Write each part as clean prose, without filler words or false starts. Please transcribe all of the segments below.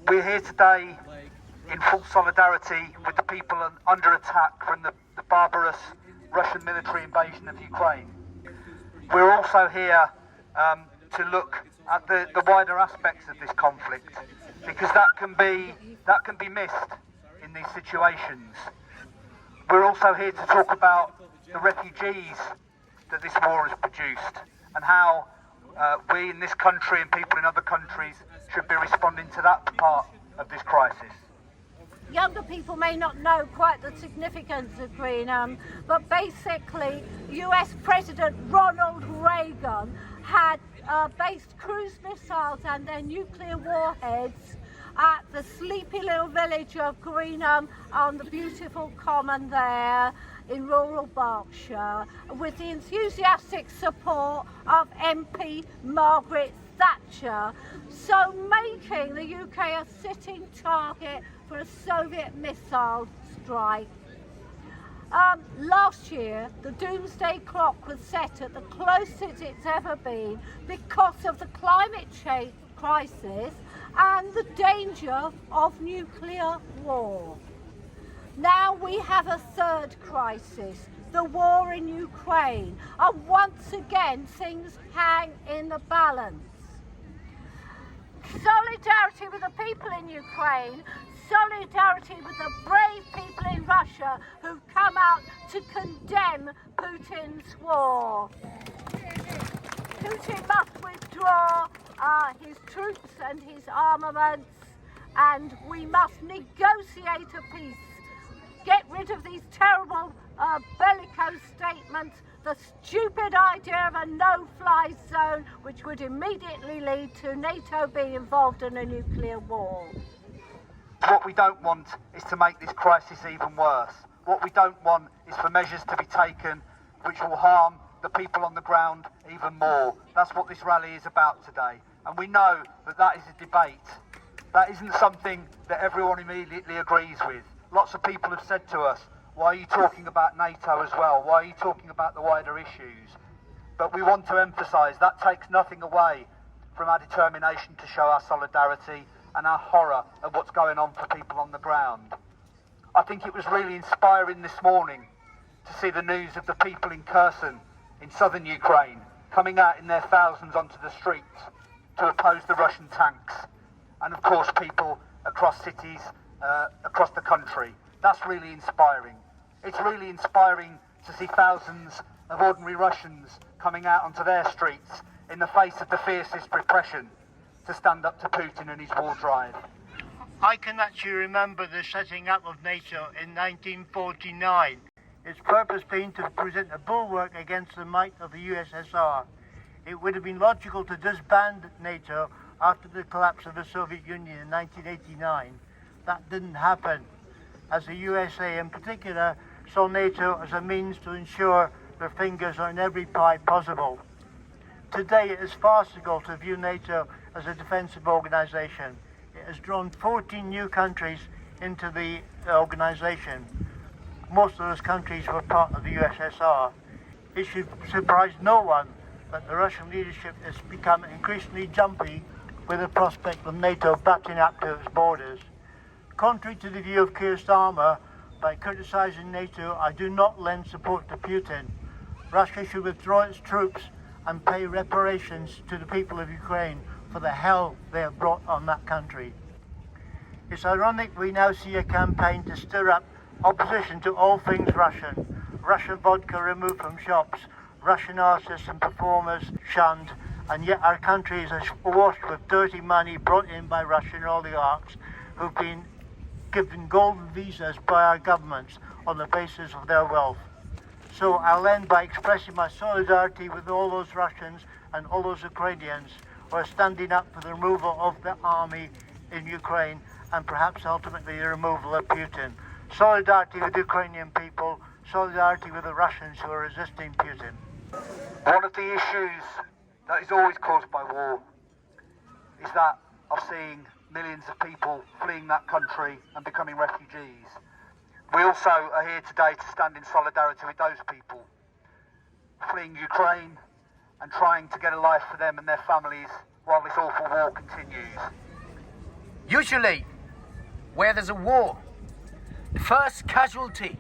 We're here today in full solidarity with the people under attack from the barbarous Russian military invasion of Ukraine. We're also here to look at the wider aspects of this conflict, because that can be missed in these situations. We're also here to talk about the refugees that this war has produced and how we in this country and people in other countries should be responding to that part of this crisis. Younger people may not know quite the significance of Greenham, but basically US President Ronald Reagan had based cruise missiles and their nuclear warheads at the sleepy little village of Greenham on the beautiful common there in rural Berkshire, with the enthusiastic support of MP Margaret Thatcher, so making the UK a sitting target for a Soviet missile strike. Last year, the doomsday clock was set at the closest it's ever been because of the climate change crisis and the danger of nuclear war. Now we have a third crisis, the war in Ukraine, and once again things hang in the balance. Solidarity with the people in Ukraine, solidarity with the brave people in Russia who've come out to condemn Putin's war. Putin must withdraw his troops and his armaments, and we must negotiate a peace. Get rid of these terrible bellicose statements, the stupid idea of a no-fly zone, which would immediately lead to NATO being involved in a nuclear war. What we don't want is to make this crisis even worse. What we don't want is for measures to be taken which will harm the people on the ground even more. That's what this rally is about today. And we know that that is a debate. That isn't something that everyone immediately agrees with. Lots of people have said to us, why are you talking about NATO as well? Why are you talking about the wider issues? But we want to emphasise that takes nothing away from our determination to show our solidarity and our horror of what's going on for people on the ground. I think it was really inspiring this morning to see the news of the people in Kherson in southern Ukraine coming out in their thousands onto the streets to oppose the Russian tanks, and of course people across cities across the country. That's really inspiring. It's really inspiring to see thousands of ordinary Russians coming out onto their streets in the face of the fiercest repression to stand up to Putin and his war drive. I can actually remember the setting up of NATO in 1949. Its purpose being to present a bulwark against the might of the USSR. It would have been logical to disband NATO after the collapse of the Soviet Union in 1989. That didn't happen, as the USA in particular saw NATO as a means to ensure their fingers are in every pie possible. Today it is farcical to view NATO as a defensive organisation. It has drawn 14 new countries into the organisation. Most of those countries were part of the USSR. It should surprise no one that the Russian leadership has become increasingly jumpy with the prospect of NATO butting up to its borders. Contrary to the view of Kier Starmer, by criticising NATO, I do not lend support to Putin. Russia should withdraw its troops and pay reparations to the people of Ukraine for the hell they have brought on that country. It's ironic we now see a campaign to stir up opposition to all things Russian. Russian vodka removed from shops, Russian artists and performers shunned, and yet our country is awash with dirty money brought in by Russian oligarchs who've been given golden visas by our governments on the basis of their wealth. So I'll end by expressing my solidarity with all those Russians and all those Ukrainians who are standing up for the removal of the army in Ukraine and perhaps ultimately the removal of Putin. Solidarity with the Ukrainian people, solidarity with the Russians who are resisting Putin. One of the issues that is always caused by war is that of seeing millions of people fleeing that country and becoming refugees. We also are here today to stand in solidarity with those people fleeing Ukraine and trying to get a life for them and their families while this awful war continues. Usually, where there's a war, the first casualty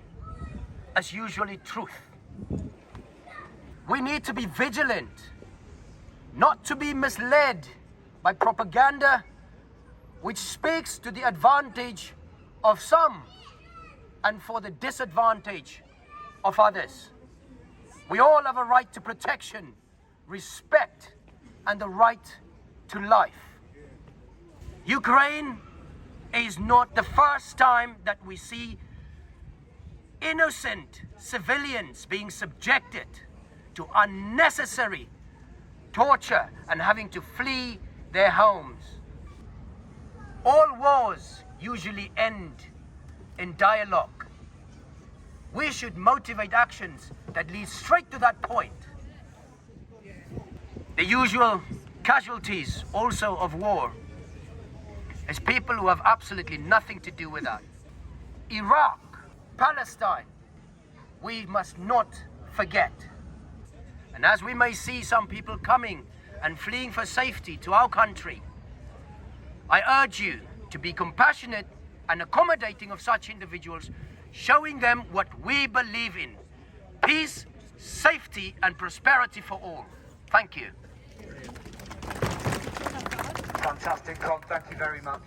is usually truth. We need to be vigilant, not to be misled by propaganda which speaks to the advantage of some and for the disadvantage of others. We all have a right to protection, respect, and the right to life. Ukraine is not the first time that we see innocent civilians being subjected to unnecessary torture and having to flee their homes. All wars usually end in dialogue. We should motivate actions that lead straight to that point. The usual casualties also of war is people who have absolutely nothing to do with that. Iraq, Palestine, we must not forget. And as we may see some people coming and fleeing for safety to our country, I urge you to be compassionate and accommodating of such individuals, showing them what we believe in: peace, safety, and prosperity for all. Thank you. Fantastic, Con. Thank you very much.